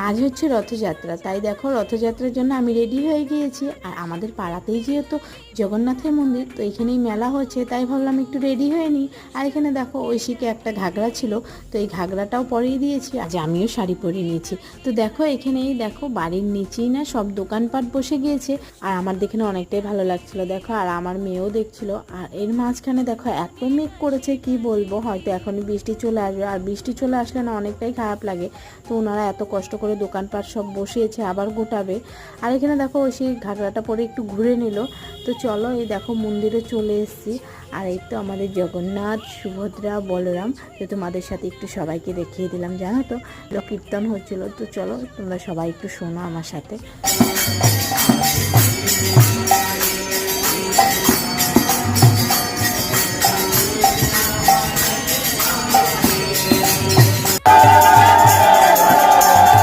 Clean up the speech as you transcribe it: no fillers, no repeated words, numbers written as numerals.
আজ হচ্ছে রথযাত্রা, তাই দেখো রথযাত্রার জন্য আমি রেডি হয়ে গিয়েছি। আর আমাদের পাড়াতেই যেহেতু জগন্নাথের মন্দির, তো এখানেই মেলা হচ্ছে, তাই ভাবলাম একটু রেডি হয়ে নিই। আর এখানে দেখো ঐশীকে একটা ঘাগরা ছিল, তো এই ঘাগরাটাও পরিয়ে দিয়েছি। আজ আমিও শাড়ি পরিয়ে নিয়েছি। তো দেখো এখানেই দেখো বাড়ির নিচেই না সব দোকানপাট বসে গিয়েছে। আর আমার দেখে না অনেকটাই ভালো লাগছিল দেখো, আর আমার মেয়েও দেখছিল। আর এর মাঝখানে দেখো এত মেঘ করেছে কি বলবো, হয়তো এখনই বৃষ্টি চলে আসবে। আর বৃষ্টি চলে আসলে না অনেকটাই খারাপ লাগে। তো ওনারা এত কষ্ট করে দোকানপাট সব বসিয়েছে, আবার গোটাবে। আর এখানে দেখো ওই সেই ঘাগরাটা পরে একটু ঘুরে নিল। তো চলো এই দেখো মন্দিরে চলে এসেছি। আর এই তো আমাদের জগন্নাথ, সুভদ্রা, বলরাম। তো তোমাদের সাথে একটু সবাইকে দেখিয়ে দিলাম, জানো তো কীর্তন হচ্ছিল। তো চলো তোমরা সবাই একটু শোনো আমার সাথে।